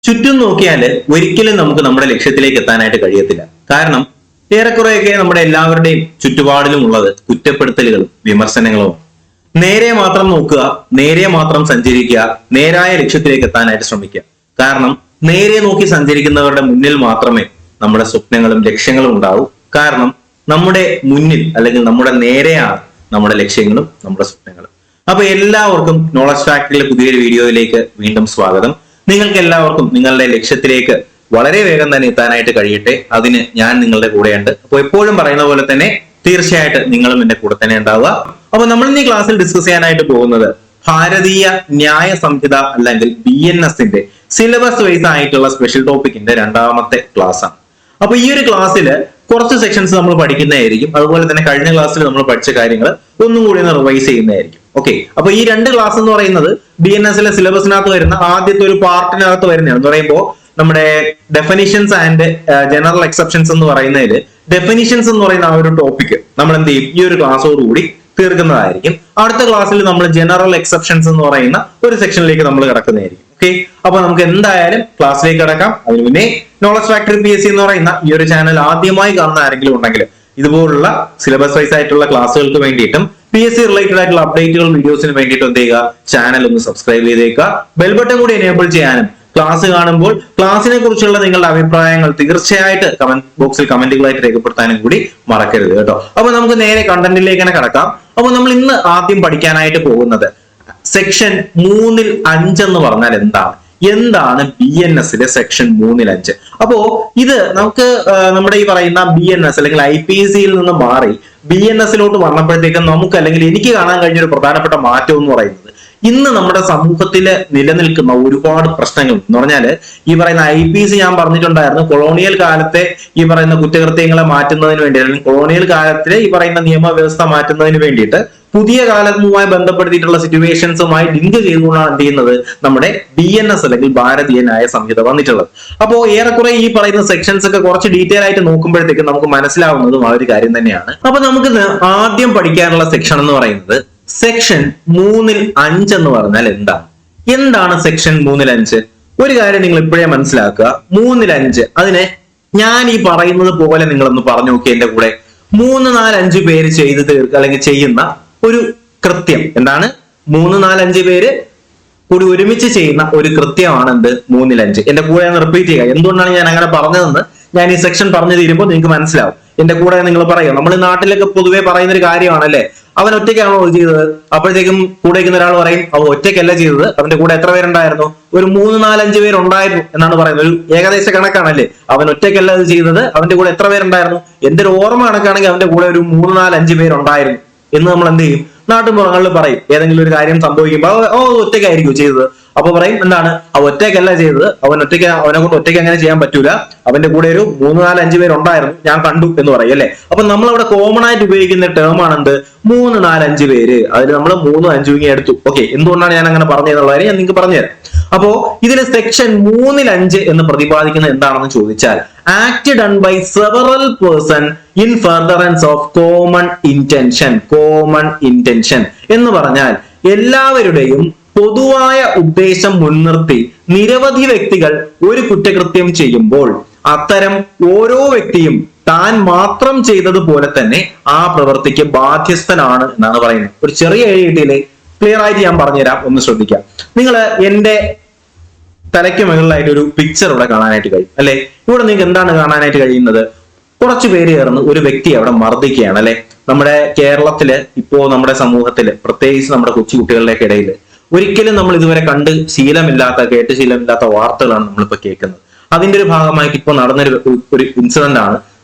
ചുറ്റും നോക്കിയാൽ ഒരിക്കലും നമുക്ക് നമ്മുടെ ലക്ഷ്യത്തിലേക്ക് എത്താനായിട്ട് കഴിയത്തില്ല. കാരണം ഏറെക്കുറെയൊക്കെ നമ്മുടെ എല്ലാവരുടെയും ചുറ്റുപാടിലും ഉള്ളത് കുറ്റപ്പെടുത്തലുകളും വിമർശനങ്ങളും. നേരെ മാത്രം നോക്കുക, നേരെ മാത്രം സഞ്ചരിക്കുക, നേരായ ലക്ഷ്യത്തിലേക്ക് എത്താനായിട്ട് ശ്രമിക്കുക. കാരണം നേരെ നോക്കി സഞ്ചരിക്കുന്നവരുടെ മുന്നിൽ മാത്രമേ നമ്മുടെ സ്വപ്നങ്ങളും ലക്ഷ്യങ്ങളും ഉണ്ടാവൂ. കാരണം നമ്മുടെ മുന്നിൽ അല്ലെങ്കിൽ നമ്മുടെ നേരെയാണ് നമ്മുടെ ലക്ഷ്യങ്ങളും നമ്മുടെ സ്വപ്നങ്ങളും. അപ്പൊ എല്ലാവർക്കും നോളജ് ഫാക്ടറിയിലെ പുതിയൊരു വീഡിയോയിലേക്ക് വീണ്ടും സ്വാഗതം. നിങ്ങൾക്ക് എല്ലാവർക്കും നിങ്ങളുടെ ലക്ഷ്യത്തിലേക്ക് വളരെ വേഗം തന്നെ എത്താനായിട്ട് കഴിയട്ടെ. അതിന് ഞാൻ നിങ്ങളുടെ കൂടെയുണ്ട്. അപ്പോൾ എപ്പോഴും പറയുന്ന പോലെ തന്നെ തീർച്ചയായിട്ടും നിങ്ങളും എന്റെ കൂടെ തന്നെ ഉണ്ടാവുക. അപ്പൊ നമ്മൾ ഇന്ന് ഈ ക്ലാസ്സിൽ ഡിസ്കസ് ചെയ്യാനായിട്ട് പോകുന്നത് ഭാരതീയ ന്യായ സംഹിത അല്ലെങ്കിൽ BNS-ന്റെ സിലബസ് വൈസ് ആയിട്ടുള്ള സ്പെഷ്യൽ ടോപ്പിക്കിന്റെ രണ്ടാമത്തെ ക്ലാസ് ആണ്. അപ്പൊ ഈ ഒരു ക്ലാസ്സിൽ കുറച്ച് സെക്ഷൻസ് നമ്മൾ പഠിക്കുന്നതായിരിക്കും. അതുപോലെ തന്നെ കഴിഞ്ഞ ക്ലാസ്സിൽ നമ്മൾ പഠിച്ച കാര്യങ്ങൾ ഒന്നും കൂടി ഒന്ന് റിവൈസ് ചെയ്യുന്നതായിരിക്കും. ഓക്കെ, അപ്പൊ ഈ രണ്ട് ക്ലാസ് എന്ന് പറയുന്നത് BNS-ലെ സിലബസിനകത്ത് വരുന്ന ആദ്യത്തെ ഒരു പാർട്ടിനകത്ത് വരുന്നതാണ്. എന്ന് പറയുമ്പോൾ നമ്മുടെ ഡെഫിനിഷൻസ് ആൻഡ് ജനറൽ എക്സെപ്ഷൻസ് എന്ന് പറയുന്നതിൽ ഡെഫിനിഷൻസ് എന്ന് പറയുന്ന ആ ഒരു ടോപ്പിക് നമ്മൾ എന്ത് ചെയ്യും, ഈ ഒരു ക്ലാസ്സോടുകൂടി തീർക്കുന്നതായിരിക്കും. അടുത്ത ക്ലാസ്സിൽ നമ്മൾ ജനറൽ എക്സെപ്ഷൻസ് എന്ന് പറയുന്ന ഒരു സെക്ഷനിലേക്ക് നമ്മൾ കിടക്കുന്നതായിരിക്കും. ഓക്കെ, അപ്പൊ നമുക്ക് എന്തായാലും ക്ലാസ്സിലേക്ക് കിടക്കാം. അതിന് മുന്നേ നോളജ് ഫാക്ടറി PSC എന്ന് പറയുന്ന ഈ ഒരു ചാനൽ ആദ്യമായി കാണുന്ന ആരെങ്കിലും ഉണ്ടെങ്കിൽ ഇതുപോലുള്ള സിലബസ് വൈസ് ആയിട്ടുള്ള ക്ലാസ്സുകൾക്ക് വേണ്ടിയിട്ടും PSC റിലേറ്റഡ് ആയിട്ടുള്ള അപ്ഡേറ്റുകൾ വീഡിയോസിന് വേണ്ടിയിട്ട് എന്ത് ചെയ്യുക, ചാനൽ ഒന്ന് സബ്സ്ക്രൈബ് ചെയ്തേക്കുക. ബെൽ ബട്ടൺ കൂടി എനേബിൾ ചെയ്യാനും ക്ലാസ് കാണുമ്പോൾ ക്ലാസ്സിനെ കുറിച്ചുള്ള നിങ്ങളുടെ അഭിപ്രായങ്ങൾ തീർച്ചയായിട്ട് കമന്റ് ബോക്സിൽ കമന്റുകളായിട്ട് രേഖപ്പെടുത്താനും കൂടി മറക്കരുത് കേട്ടോ. അപ്പൊ നമുക്ക് നേരെ കണ്ടന്റിലേക്ക് തന്നെ കടക്കാം. അപ്പൊ നമ്മൾ ഇന്ന് ആദ്യം പഠിക്കാനായിട്ട് പോകുന്നത് സെക്ഷൻ 3-5 എന്ന് പറഞ്ഞാൽ എന്താണ് BNS-ലെ സെക്ഷൻ 3-5. അപ്പോ ഇത് നമുക്ക് നമ്മുടെ ഈ പറയുന്ന BNS അല്ലെങ്കിൽ IPC-യിൽ നിന്ന് മാറി BNS-ലോട്ട് വന്നപ്പോഴത്തേക്കും നമുക്ക് അല്ലെങ്കിൽ എനിക്ക് കാണാൻ കഴിഞ്ഞ ഒരു പ്രധാനപ്പെട്ട മാറ്റം എന്ന് പറയുന്നത് ഇന്ന് നമ്മുടെ സമൂഹത്തിൽ നിലനിൽക്കുന്ന ഒരുപാട് പ്രശ്നങ്ങൾ എന്ന് പറഞ്ഞാല് ഈ പറയുന്ന IPC ഞാൻ പറഞ്ഞിട്ടുണ്ടായിരുന്നു, കൊളോണിയൽ കാലത്തെ ഈ പറയുന്ന കുറ്റകൃത്യങ്ങളെ മാറ്റുന്നതിന് വേണ്ടി അല്ലെങ്കിൽ കൊളോണിയൽ കാലത്തിലെ ഈ പറയുന്ന നിയമവ്യവസ്ഥ മാറ്റുന്നതിന് വേണ്ടിയിട്ട് പുതിയ കാലവുമായി ബന്ധപ്പെടുത്തിയിട്ടുള്ള സിറ്റുവേഷൻസുമായി ലിങ്ക് ചെയ്തുകൊണ്ടാണ് എന്ത് ചെയ്യുന്നത് നമ്മുടെ BNS അല്ലെങ്കിൽ ഭാരതീയ ന്യായ സംഹിത വന്നിട്ടുള്ളത്. അപ്പോ ഏറെക്കുറെ ഈ പറയുന്ന സെക്ഷൻസ് ഒക്കെ കുറച്ച് ഡീറ്റെയിൽ ആയിട്ട് നോക്കുമ്പോഴത്തേക്കും നമുക്ക് മനസ്സിലാവുന്നതും ആ ഒരു കാര്യം തന്നെയാണ്. അപ്പൊ നമുക്ക് ആദ്യം പഠിക്കാനുള്ള സെക്ഷൻ എന്ന് പറയുന്നത് സെക്ഷൻ 3-5 എന്ന് പറഞ്ഞാൽ എന്താണ് സെക്ഷൻ 3-5? ഒരു കാര്യം നിങ്ങൾ ഇപ്പോഴേ മനസ്സിലാക്കുക. 3-5 അതിനെ ഞാൻ ഈ പറയുന്നത് പോലെ നിങ്ങളൊന്ന് പറഞ്ഞു നോക്കി എന്റെ കൂടെ. 3-4-5 പേര് ചെയ്ത് തീർക്കുക അല്ലെങ്കിൽ ചെയ്യുന്ന ഒരു കൃത്യം. 3-4-5 പേര് കൂടി ഒരുമിച്ച് ചെയ്യുന്ന ഒരു കൃത്യമാണ് 3-5. എന്റെ കൂടെ ഞാൻ റിപ്പീറ്റ് ചെയ്യുക. എന്തുകൊണ്ടാണ് ഞാൻ അങ്ങനെ പറഞ്ഞതെന്ന് ഞാൻ ഈ സെക്ഷൻ പറഞ്ഞു തീരുമ്പോൾ നിങ്ങൾക്ക് മനസ്സിലാവും. എന്റെ കൂടെ നിങ്ങൾ പറയുക. നമ്മൾ നാട്ടിലൊക്കെ പൊതുവെ പറയുന്ന ഒരു കാര്യമാണല്ലേ, അവൻ ഒറ്റയ്ക്കാണോ ചെയ്തത്? അപ്പോഴത്തേക്കും കൂടെ ഇരിക്കുന്ന ഒരാൾ പറയും അവൻ ഒറ്റയ്ക്കല്ല ചെയ്തത്, അവന്റെ കൂടെ എത്ര പേരുണ്ടായിരുന്നു? ഒരു 3-4-5 പേരുണ്ടായിരുന്നു എന്നാണ് പറയുന്നത്. ഒരു ഏകദേശ കണക്കാണല്ലേ. അവൻ ഒറ്റയ്ക്കല്ല അത് ചെയ്തത്, അവന്റെ കൂടെ എത്ര പേരുണ്ടായിരുന്നു? എന്റെ ഒരു ഓർമ്മ കണക്കാണെങ്കിൽ അവന്റെ കൂടെ ഒരു 3-4-5 പേരുണ്ടായിരുന്നു എന്ന് നമ്മൾ എന്ത് ചെയ്യും, നാട്ടുപുറങ്ങളിൽ പറയും. ഏതെങ്കിലും ഒരു കാര്യം സംഭവിക്കുമ്പോൾ ഒറ്റയ്ക്കായിരിക്കും ചെയ്തത്. അപ്പൊ പറയും അവൻ ഒറ്റയ്ക്കല്ല ചെയ്തത്, അവനെ കൊണ്ട് ഒറ്റയ്ക്ക് അങ്ങനെ ചെയ്യാൻ പറ്റൂല, അവന്റെ കൂടെ ഒരു 3-4-5 പേരുണ്ടായിരുന്നു, ഞാൻ കണ്ടു എന്ന് പറയും അല്ലെ. അപ്പൊ നമ്മൾ അവിടെ കോമൺ ആയിട്ട് ഉപയോഗിക്കുന്ന ടേം ആണ് 3-4-5 പേര്. അതിൽ നമ്മൾ 3-5 എടുത്തു. ഓക്കെ, എന്തുകൊണ്ടാണ് ഞാൻ അങ്ങനെ പറഞ്ഞതെന്നുള്ള കാര്യം ഞാൻ നിങ്ങൾക്ക് പറഞ്ഞുതരാം. അപ്പോ ഇതിലെ സെക്ഷൻ 3-5 എന്ന് പ്രതിപാദിക്കുന്നത് എന്താണെന്ന് ചോദിച്ചാൽ act done by several person in furtherance of common intention എന്ന് പറഞ്ഞാൽ എല്ലാവരുടെയും പൊതുവായ ഉദ്ദേശം മുൻനിർത്തി നിരവധി വ്യക്തികൾ ഒരു കുറ്റകൃത്യം ചെയ്യുമ്പോൾ അത്തരം ഓരോ വ്യക്തിയും താൻ മാത്രം ചെയ്തതുപോലെ തന്നെ ആ പ്രവൃത്തിക്ക് ബാധ്യസ്ഥനാണ് എന്നാണ് പറയുന്നത്. ഒരു ചെറിയ എഴുതിയിട്ടില്ലേ, ക്ലിയർ ആയിട്ട് ഞാൻ പറഞ്ഞുതരാം, ഒന്ന് ശ്രദ്ധിക്കാം. നിങ്ങൾ എന്റെ തലയ്ക്ക് മുകളിലായിട്ട് ഒരു പിക്ചർ ഇവിടെ കാണാനായിട്ട് കഴിയും അല്ലെ. ഇവിടെ നിങ്ങൾക്ക് എന്താണ് കാണാനായിട്ട് കഴിയുന്നത്? കുറച്ചു പേര് ചേർന്ന് ഒരു വ്യക്തിയെ അവിടെ മർദ്ദിക്കുകയാണ് അല്ലെ. നമ്മുടെ കേരളത്തില് ഇപ്പോ നമ്മുടെ സമൂഹത്തില് പ്രത്യേകിച്ച് നമ്മുടെ കൊച്ചുകുട്ടികളുടെ ഇടയിൽ ഒരിക്കലും നമ്മൾ ഇതുവരെ കേട്ട് ശീലമില്ലാത്ത വാർത്തകളാണ് നമ്മളിപ്പോ കേൾക്കുന്നത്. അതിന്റെ ഒരു ഭാഗമായിട്ട് ഇപ്പൊ നടന്നൊരു ഇൻസിഡന്റ് ആണ്.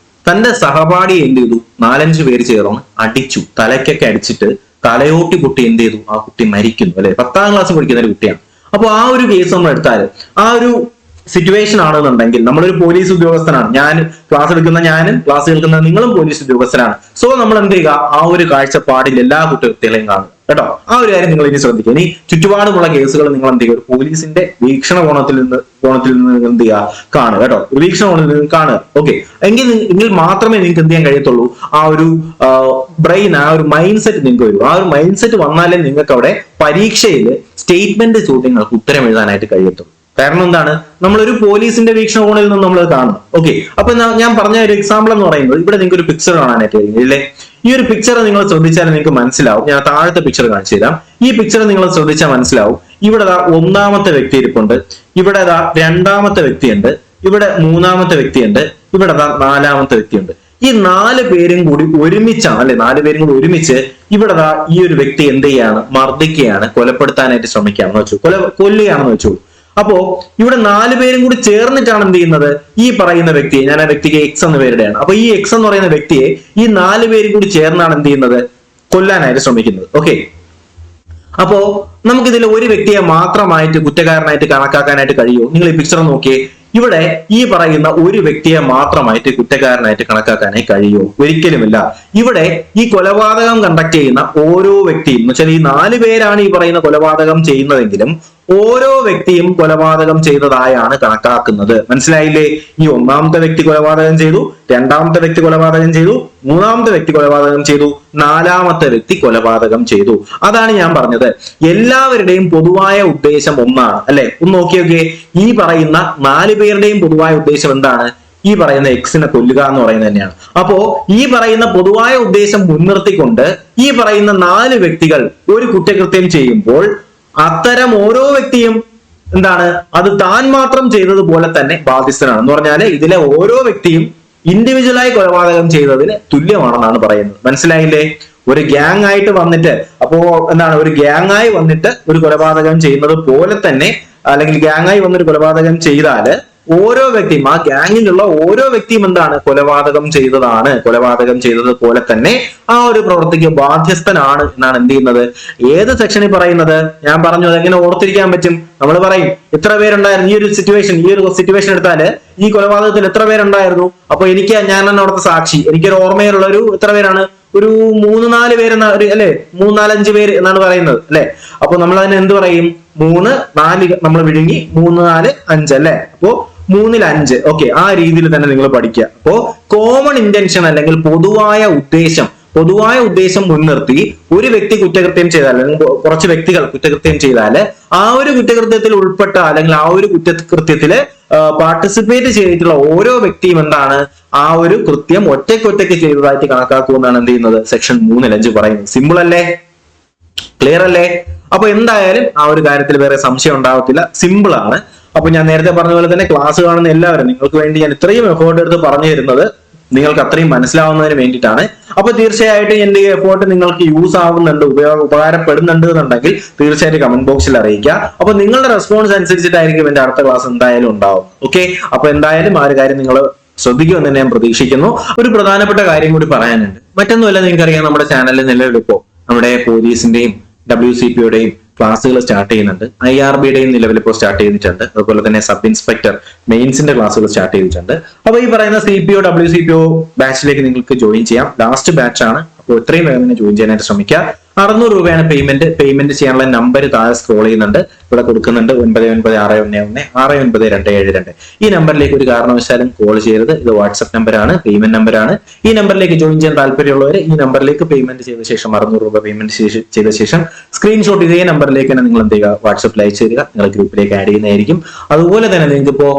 തന്റെ സഹപാഠിയെ എന്ത് ചെയ്തു, 4-5 പേര് ചേർന്ന് അടിച്ചു, തലയ്ക്കൊക്കെ അടിച്ചിട്ട് തലയോട്ടി കുട്ടി എന്ത് ചെയ്തു, ആ കുട്ടി മരിക്കുന്നു അല്ലെ. 10ാം ക്ലാസ് പഠിക്കുന്ന ഒരു കുട്ടിയാണ്. അപ്പൊ ആ ഒരു കേസ് നമ്മൾ എടുത്താൽ ആ ഒരു സിറ്റുവേഷൻ ആണെന്നുണ്ടെങ്കിൽ നമ്മളൊരു പോലീസ് ഉദ്യോഗസ്ഥനാണ്, ഞാനും ക്ലാസ് കേൾക്കുന്ന നിങ്ങളും പോലീസ് ഉദ്യോഗസ്ഥരാണ്. സോ നമ്മൾ എന്ത് ചെയ്യുക, ആ ഒരു കാഴ്ചപ്പാടിൽ എല്ലാ കുറ്റകൃത്യങ്ങളെയും കാണുക കേട്ടോ. ആ ഒരു കാര്യം നിങ്ങൾ ഇനി ശ്രദ്ധിക്കുക. ഇനി ചുറ്റുപാടുമുള്ള കേസുകൾ നിങ്ങൾ എന്ത് ചെയ്യുക, ഒരു പോലീസിന്റെ വീക്ഷണ കോണത്തിൽ നിന്ന് നിങ്ങൾ എന്ത് ചെയ്യുക, കാണുക കേട്ടോ. ഒരു വീക്ഷണകോണത്തിൽ നിന്ന് കാണുക. ഓക്കെ, എങ്കിൽ മാത്രമേ നിങ്ങൾക്ക് എന്ത് ചെയ്യാൻ കഴിയത്തുള്ളൂ, ആ ഒരു ബ്രെയിൻ, ആ ഒരു മൈൻഡ് സെറ്റ് നിങ്ങൾക്ക് വരും. ആ ഒരു മൈൻഡ് സെറ്റ് വന്നാലേ നിങ്ങൾക്ക് അവിടെ പരീക്ഷയിൽ സ്റ്റേറ്റ്മെന്റ് ചോദ്യങ്ങൾക്ക് ഉത്തരം എഴുതാനായിട്ട് കഴിയത്തുള്ളൂ. കാരണം എന്താണ്, നമ്മളൊരു പോലീസിന്റെ വീക്ഷണകോണിൽ നിന്ന് നമ്മൾ കാണും. ഓക്കെ, അപ്പൊ ഞാൻ പറഞ്ഞ ഒരു എക്സാമ്പിൾ എന്ന് പറയുന്നത് ഇവിടെ നിങ്ങൾക്ക് ഒരു പിക്ചർ കാണാനായിട്ട് കഴിയും അല്ലേ. ഈ ഒരു പിക്ചർ നിങ്ങൾ ശ്രദ്ധിച്ചാൽ നിങ്ങൾക്ക് മനസ്സിലാവും. ഞാൻ താഴത്തെ പിക്ചർ കാണിച്ചു തരാം. ഈ പിക്ചർ നിങ്ങൾ ശ്രദ്ധിച്ചാൽ മനസ്സിലാവും. ഇവിടെ ഒന്നാമത്തെ വ്യക്തി ഇരിപ്പുണ്ട്, ഇവിടെ രണ്ടാമത്തെ വ്യക്തിയുണ്ട്, ഇവിടെ മൂന്നാമത്തെ വ്യക്തിയുണ്ട്, ഇവിടെ നാലാമത്തെ വ്യക്തിയുണ്ട്. ഈ 4 പേരും കൂടി ഒരുമിച്ചാണ് അല്ലെ, 4 പേരും കൂടി ഒരുമിച്ച് ഇവിടെ ഈ ഒരു വ്യക്തി എന്ത് ചെയ്യാണ്, മർദ്ദിക്കുകയാണ്, കൊലപ്പെടുത്താനായിട്ട് ശ്രമിക്കുകയാണെന്ന് വെച്ചു, കൊല്ലുകയാണെന്ന് വെച്ചു. അപ്പോ ഇവിടെ 4 പേരും കൂടി ചേർന്നിട്ടാണ് എന്ത് ചെയ്യുന്നത്, ഈ പറയുന്ന വ്യക്തിയെ, ഞാൻ ആ വ്യക്തിക്ക് എക്സ് എന്ന് പേരുടെയാണ്, അപ്പൊ ഈ എക്സ് എന്ന് പറയുന്ന വ്യക്തിയെ ഈ 4 പേരും കൂടി ചേർന്നാണ് എന്ത് ചെയ്യുന്നത്, കൊല്ലാനായിട്ട് ശ്രമിക്കുന്നത്. ഓക്കെ, അപ്പോ നമുക്കിതിൽ ഒരു വ്യക്തിയെ മാത്രമായിട്ട് കുറ്റക്കാരനായിട്ട് കണക്കാക്കാനായിട്ട് കഴിയുമോ? നിങ്ങൾ ഈ പിക്ചർ നോക്കിയേ. ഇവിടെ ഈ പറയുന്ന ഒരു വ്യക്തിയെ മാത്രമായിട്ട് കുറ്റക്കാരനായിട്ട് കണക്കാക്കാനായി കഴിയുമോ? ഒരിക്കലുമില്ല. ഇവിടെ ഈ കൊലപാതകം കണ്ടക്ട് ചെയ്യുന്ന ഓരോ വ്യക്തിയും എന്ന് വെച്ചാൽ ഈ 4 പേരാണ് ഈ പറയുന്ന കൊലപാതകം ചെയ്യുന്നതെങ്കിലും ഓരോ വ്യക്തിയും കൊലപാതകം ചെയ്തതായാണ് കണക്കാക്കുന്നത്. മനസ്സിലായില്ലേ? ഈ ഒന്നാമത്തെ വ്യക്തി കൊലപാതകം ചെയ്തു, രണ്ടാമത്തെ വ്യക്തി കൊലപാതകം ചെയ്തു, മൂന്നാമത്തെ വ്യക്തി കൊലപാതകം ചെയ്തു, നാലാമത്തെ വ്യക്തി കൊലപാതകം ചെയ്തു. അതാണ് ഞാൻ പറഞ്ഞത്. എല്ലാവരുടെയും പൊതുവായ ഉദ്ദേശം ഒന്നാണ് അല്ലെ. ഒന്ന് നോക്കിയൊക്കെ, ഈ പറയുന്ന 4 പേരുടെയും പൊതുവായ ഉദ്ദേശം എന്താണ്? ഈ പറയുന്ന എക്സിനെ കൊല്ലുക എന്ന് പറയുന്നത് തന്നെയാണ്. അപ്പോ ഈ പറയുന്ന പൊതുവായ ഉദ്ദേശം മുൻനിർത്തിക്കൊണ്ട് ഈ പറയുന്ന 4 വ്യക്തികൾ ഒരു കുറ്റകൃത്യം ചെയ്യുമ്പോൾ അത്തരം ഓരോ വ്യക്തിയും എന്താണ്, അത് താൻ മാത്രം ചെയ്തതുപോലെ തന്നെ ബാധ്യസ്ഥനാണ്. എന്ന് പറഞ്ഞാല് ഇതിലെ ഓരോ വ്യക്തിയും ഇൻഡിവിജ്വലായി കൊലപാതകം ചെയ്തതിന് തുല്യമാണെന്നാണ് പറയുന്നത്. മനസ്സിലായില്ലേ? ഒരു ഗ്യാങ് ആയിട്ട് വന്നിട്ട്, അപ്പോ എന്താണ്, ഒരു ഗ്യാങ് ആയി വന്നിട്ട് ഒരു കൊലപാതകം ചെയ്യുന്നത് പോലെ തന്നെ, അല്ലെങ്കിൽ ഗ്യാങ് ആയി വന്നൊരു കൊലപാതകം ചെയ്താല് ഓരോ വ്യക്തിയും, ആ ഗ്യാങ്ങിലുള്ള ഓരോ വ്യക്തിയും എന്താണ്, കൊലപാതകം ചെയ്തത് പോലെ തന്നെ ആ ഒരു പ്രവൃത്തിക്ക് ബാധ്യസ്ഥനാണ് എന്നാണ് എന്ത് ചെയ്യുന്നത്, ഏത് സെക്ഷനിൽ പറയുന്നത്. ഞാൻ പറഞ്ഞു, അതെങ്ങനെ ഓർത്തിരിക്കാൻ പറ്റും? നമ്മൾ പറയും എത്ര പേരുണ്ടായിരുന്നു ഈ ഒരു സിറ്റുവേഷൻ എടുത്താല് ഈ കൊലപാതകത്തിൽ എത്ര പേരുണ്ടായിരുന്നു. അപ്പൊ ഞാനാണ് അവിടുത്തെ സാക്ഷി. എനിക്കൊരു ഓർമ്മയിലുള്ള എത്ര പേരാണ്, ഒരു 3-4 പേരെന്ന അല്ലെ, 3-4-5 പേര് എന്നാണ് പറയുന്നത് അല്ലെ. അപ്പൊ നമ്മൾ അതിന് എന്ത് പറയും, 3-4 നമ്മൾ വിഴുങ്ങി 3-4-5 അല്ലെ. അപ്പോ 3-5. ഓക്കെ, ആ രീതിയിൽ തന്നെ നിങ്ങൾ പഠിക്കുക. അപ്പോ കോമൺ ഇന്റൻഷൻ അല്ലെങ്കിൽ പൊതുവായ ഉദ്ദേശം മുൻനിർത്തി ഒരു വ്യക്തി കുറ്റകൃത്യം ചെയ്താൽ, അല്ലെങ്കിൽ കുറച്ച് വ്യക്തികൾ കുറ്റകൃത്യം ചെയ്താൽ ആ ഒരു കുറ്റകൃത്യത്തിൽ ഉൾപ്പെട്ട അല്ലെങ്കിൽ ആ ഒരു കുറ്റകൃത്യത്തില് പാർട്ടിസിപ്പേറ്റ് ചെയ്തിട്ടുള്ള ഓരോ വ്യക്തിയും എന്താണ്, ആ ഒരു കൃത്യം ഒറ്റയ്ക്ക് ചെയ്തതായിട്ട് കണക്കാക്കുമെന്നാണ് എന്ത് ചെയ്യുന്നത്, സെക്ഷൻ 3-5 പറയുന്നത്. സിമ്പിൾ അല്ലേ? ക്ലിയർ അല്ലേ? അപ്പൊ എന്തായാലും ആ ഒരു കാര്യത്തിൽ വേറെ സംശയം ഉണ്ടാവത്തില്ല, സിമ്പിൾ ആണ്. അപ്പൊ ഞാൻ നേരത്തെ പറഞ്ഞ പോലെ തന്നെ ക്ലാസ് കാണുന്ന എല്ലാവരും, നിങ്ങൾക്ക് വേണ്ടി ഞാൻ ഇത്രയും എഫേർട്ട് എടുത്ത് പറഞ്ഞു തരുന്നത് നിങ്ങൾക്ക് അത്രയും മനസ്സിലാവുന്നതിന് വേണ്ടിയിട്ടാണ്. അപ്പൊ തീർച്ചയായിട്ടും എന്റെ ഈ എഫേർട്ട് നിങ്ങൾക്ക് യൂസ് ആവുന്നുണ്ട്, ഉപകാരപ്പെടുന്നുണ്ട് എന്നുണ്ടെങ്കിൽ തീർച്ചയായിട്ടും കമന്റ് ബോക്സിൽ അറിയിക്കുക. അപ്പൊ നിങ്ങളുടെ റെസ്പോൺസ് അനുസരിച്ചിട്ടായിരിക്കും എന്റെ അടുത്ത ക്ലാസ് എന്തായാലും ഉണ്ടാവും. ഓക്കെ, അപ്പൊ എന്തായാലും ആ ഒരു കാര്യം നിങ്ങൾ ശ്രദ്ധിക്കുമെന്ന് തന്നെ ഞാൻ പ്രതീക്ഷിക്കുന്നു. ഒരു പ്രധാനപ്പെട്ട കാര്യം കൂടി പറയാനുണ്ട്. മറ്റൊന്നുമല്ല, നിങ്ങൾക്കറിയാം നമ്മുടെ ചാനലിൽ നിലവിലിപ്പോ നമ്മുടെ പോലീസിന്റെയും WCPയുടെയും ക്ലാസ്സുകൾ സ്റ്റാർട്ട് ചെയ്യുന്നുണ്ട്. IRBയുടെയും നിലവിൽ ഇപ്പോൾ സ്റ്റാർട്ട് ചെയ്തിട്ടുണ്ട്. അതുപോലെ തന്നെ സബ് ഇൻസ്പെക്ടർ മെയിൻസിന്റെ ക്ലാസ്സുകൾ സ്റ്റാർട്ട് ചെയ്തിട്ടുണ്ട്. അപ്പൊ ഈ പറയുന്ന CPO WCPO ബാച്ചിലേക്ക് നിങ്ങൾക്ക് ജോയിൻ ചെയ്യാം. ലാസ്റ്റ് ബാച്ച് ആണ്. അപ്പോൾ എത്രയും വേഗം തന്നെ ജോയിൻ ചെയ്യാനായിട്ട് ശ്രമിക്കുക. 600 രൂപയാണ് പേയ്മെന്റ് ചെയ്യാനുള്ള നമ്പർ താഴെ സ്ക്രോൾ ചെയ്യുന്നുണ്ട്, ഇവിടെ കൊടുക്കുന്നുണ്ട്. 9961169272. ഈ നമ്പറിലേക്ക് ഒരു കാരണവശാലും കോൾ ചെയ്യരുത്. ഇത് വാട്സ്ആപ്പ് നമ്പറാണ്, പേയ്മെന്റ് നമ്പറാണ്. ഈ നമ്പറിലേക്ക് ജോയിൻ ചെയ്യാൻ താല്പര്യമുള്ളവർ ഈ നമ്പറിലേക്ക് പേയ്മെന്റ് ചെയ്ത ശേഷം 600 രൂപ പേയ്മെന്റ് ചെയ്ത ശേഷം സ്ക്രീൻഷോട്ട് ഇതേ നമ്പറിലേക്ക് തന്നെ നിങ്ങൾ എന്ത് ചെയ്യുക, വാട്സ്ആപ്പിൽ അയച്ചു തരിക. നിങ്ങൾ ഗ്രൂപ്പിലേക്ക് ആഡ് ചെയ്യുന്നതായിരിക്കും. അതുപോലെ തന്നെ നിങ്ങൾക്ക് ഇപ്പോ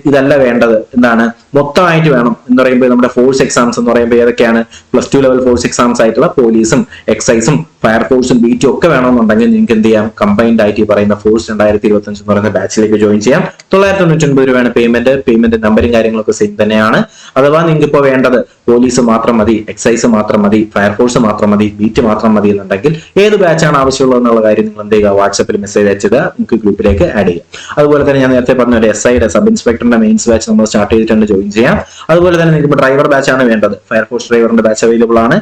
ഇതല്ല വേണ്ടത്, എന്താണ് മൊത്തമായിട്ട് വേണം എന്ന് പറയുമ്പോൾ നമ്മുടെ ഫോഴ്സ് എക്സാംസ് എന്ന് പറയുമ്പോൾ ഏതൊക്കെയാണ്, +2 ലെവൽ ഫോഴ്സ് എക്സാംസ് ആയിട്ടുള്ള പോലീസും എക്സൈസും ഫയർഫോഴ്സും BT ഒക്കെ വേണമെന്നുണ്ടെങ്കിൽ നിങ്ങൾക്ക് എന്ത് ചെയ്യാം, കമ്പൈൻഡ് ആയിട്ട് ഈ പറയുന്ന ഫോഴ്സ് 2025 എന്ന് പറയുന്ന ബാച്ചിലേക്ക് ജോയിൻ ചെയ്യാം. 999 രൂപയാണ് പേയ്മെന്റ് നമ്പറും കാര്യങ്ങളൊക്കെ സെയിം തന്നെയാണ്. അഥവാ നിങ്ങൾക്ക് ഇപ്പോൾ വേണ്ടത് പോലീസ് മാത്രം മതി, എക്സൈസ് മാത്രം മതി, ഫയർഫോഴ്സ് മാത്രം മതി, BT മാത്രം മതി എന്നുണ്ടെങ്കിൽ ഏത് ബാച്ചാണ് ആവശ്യമുള്ളത് എന്നുള്ള കാര്യം നിങ്ങൾ എന്ത് ചെയ്യുക, വാട്സ്ആപ്പിൽ മെസ്സേജ് അയച്ചത് നിങ്ങൾക്ക് ഗ്രൂപ്പിലേക്ക് ആഡ് ചെയ്യാം. അതുപോലെ തന്നെ ഞാൻ നേരത്തെ പറഞ്ഞ SIയുടെ സബ് ഇൻസ്പെക്ടറിന്റെ മെയിൻസ് ബാച്ച് നമ്മൾ സ്റ്റാർട്ട് ചെയ്തിട്ടുണ്ട്, ജോയിൻ ചെയ്യാം. അതുപോലെ തന്നെ നിങ്ങൾക്ക് ഡ്രൈവർ ബാച്ച് ആണ് വേണ്ടത്, ഫയർഫോഴ്സ് ഡ്രൈവറിന്റെ ബാച്ച് അവൈലബിൾ ആണ്.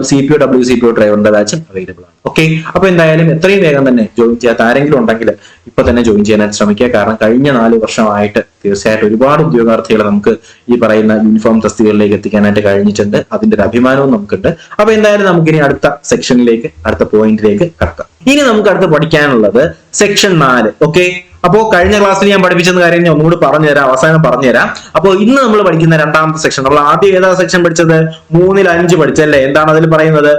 CPO WCPO ഡ്രൈവറിന്റെ ബാച്ചും അവൈലബിൾ ആണ്. ഓക്കെ, അപ്പൊ എന്തായാലും എത്രയും വേഗം തന്നെ ജോയിൻ ചെയ്യാത്ത ആരെങ്കിലും ഉണ്ടെങ്കിൽ ഇപ്പൊ തന്നെ ജോയിൻ ചെയ്യാനായിട്ട് ശ്രമിക്കുക. കാരണം കഴിഞ്ഞ 4 വർഷമായിട്ട് തീർച്ചയായിട്ടും ഒരുപാട് ഉദ്യോഗാർത്ഥികളെ നമുക്ക് ഈ പറയുന്ന യൂണിഫോം തസ്തികകളിലേക്ക് എത്തിക്കാനായിട്ട് കഴിഞ്ഞിട്ടുണ്ട്. അതിന്റെ ഒരു അഭിമാനവും നമുക്കുണ്ട്. അപ്പൊ എന്തായാലും നമുക്കിനി അടുത്ത സെക്ഷനിലേക്ക്, അടുത്ത പോയിന്റിലേക്ക് കടക്കാം. ഇനി നമുക്ക് അടുത്ത് പഠിക്കാനുള്ളത് സെക്ഷൻ 4. ഓക്കെ, അപ്പോ കഴിഞ്ഞ ക്ലാസ്സിൽ ഞാൻ പഠിപ്പിച്ചെന്ന കാര്യം ഞാൻ ഒന്നുകൂടി പറഞ്ഞുതരാം, അവസാനം പറഞ്ഞുതരാം. അപ്പോൾ ഇന്ന് നമ്മൾ പഠിക്കുന്ന രണ്ടാമത്തെ സെക്ഷൻ, നമ്മൾ ആദ്യം ഏതാ സെക്ഷൻ പഠിച്ചത്, 3-5 പഠിച്ചല്ലേ. എന്താണ് അതിൽ പറയുന്നത്,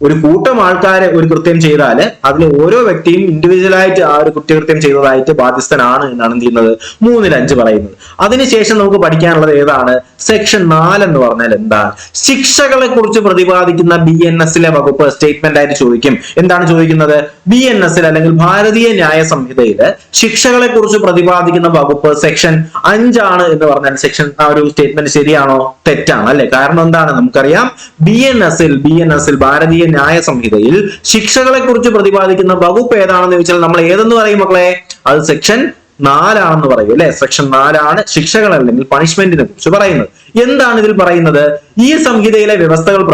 ഒരു കൂട്ടം ആൾക്കാരെ ഒരു കൃത്യം ചെയ്താൽ അതിൽ ഓരോ വ്യക്തിയും ഇൻഡിവിജ്വലായിട്ട് ആ ഒരു കുറ്റകൃത്യം ചെയ്തതായിട്ട് ബാധ്യസ്ഥനാണ് എന്നാണ് എന്ത് ചെയ്യുന്നത് 3-5 പറയുന്നത്. അതിനുശേഷം നമുക്ക് പഠിക്കാനുള്ളത് ഏതാണ്? സെക്ഷൻ 4 എന്ന് പറഞ്ഞാൽ എന്താണ്? ശിക്ഷകളെ കുറിച്ച് പ്രതിപാദിക്കുന്ന BNS വകുപ്പ് സ്റ്റേറ്റ്മെന്റ് ആയിട്ട് ചോദിക്കും. എന്താണ് ചോദിക്കുന്നത്? BNS അല്ലെങ്കിൽ ഭാരതീയ ന്യായ സംഹിതയില് ശിക്ഷകളെ കുറിച്ച് പ്രതിപാദിക്കുന്ന വകുപ്പ് സെക്ഷൻ 5 ആണ് എന്ന് പറഞ്ഞാൽ സെക്ഷൻ ആ ഒരു സ്റ്റേറ്റ്മെന്റ് ശരിയാണോ തെറ്റാണോ അല്ലെ? കാരണം എന്താണ്? നമുക്കറിയാം BNS ഭാരതീയ ന്യായ സംഹിതയിൽ ശിക്ഷകളെ കുറിച്ച് പ്രതിപാദിക്കുന്ന വകുപ്പ് ഏതാണെന്ന് ചോദിച്ചാൽ നമ്മൾ ഏതെന്ന് പറയും മക്കളെ? അത് സെക്ഷൻ 4 ആണെന്ന് പറയും അല്ലെ? സെക്ഷൻ 4 ആണ് ശിക്ഷകൾ അല്ലെങ്കിൽ പണിഷ്മെന്റിനെ കുറിച്ച് പറയുന്നത്. എന്താണ് ഇതിൽ പറയുന്നത്? ഈ സംഹിതയിലെ വ്യവസ്ഥകൾ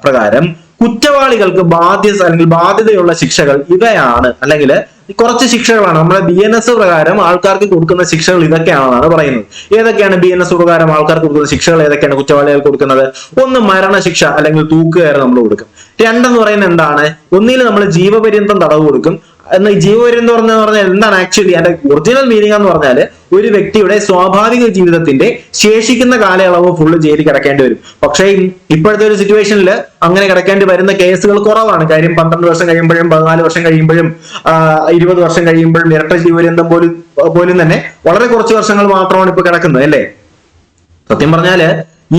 പ്രകാരം കുറ്റവാളികൾക്ക് ബാധ്യതയുള്ള ശിക്ഷകൾ ഇവയാണ്, അല്ലെങ്കിൽ കുറച്ച് ശിക്ഷകളാണ്. നമ്മുടെ BNS പ്രകാരം ആൾക്കാർക്ക് കൊടുക്കുന്ന ശിക്ഷകൾ ഇതൊക്കെയാണെന്നാണ് പറയുന്നത്. ഏതൊക്കെയാണ് BNS പ്രകാരം ആൾക്കാർക്ക് കൊടുക്കുന്ന ശിക്ഷകൾ? ഏതൊക്കെയാണ് കുറ്റവാളികൾക്ക് കൊടുക്കുന്നത്? ഒന്ന്, മരണശിക്ഷ അല്ലെങ്കിൽ തൂക്കുകയറ് നമ്മൾ കൊടുക്കും. രണ്ടെന്ന് പറയുന്നത് എന്താണ്? ഒന്നിൽ നമ്മൾ ജീവപര്യന്തം തടവ് കൊടുക്കും. എന്നാൽ ജീവപര്യന്തം പറഞ്ഞാൽ എന്താണ് ആക്ച്വലി അതിന്റെ ഒറിജിനൽ മീനിങ് എന്ന് പറഞ്ഞാൽ ഒരു വ്യക്തിയുടെ സ്വാഭാവിക ജീവിതത്തിന്റെ ശേഷിക്കുന്ന കാലയളവ് ഫുള്ള് ജയിലിൽ കിടക്കേണ്ടി വരും. പക്ഷേ ഇപ്പോഴത്തെ ഒരു സിറ്റുവേഷനിൽ അങ്ങനെ കിടക്കേണ്ടി വരുന്ന കേസുകൾ കുറവാണ്. കാര്യം 12 വർഷം കഴിയുമ്പോഴും 14 വർഷം കഴിയുമ്പോഴും 20 വർഷം കഴിയുമ്പോഴും ഇരട്ട ജീവപര്യന്തം പോലും തന്നെ വളരെ കുറച്ച് വർഷങ്ങൾ മാത്രമാണ് ഇപ്പൊ കിടക്കുന്നത് അല്ലേ? സത്യം പറഞ്ഞാല്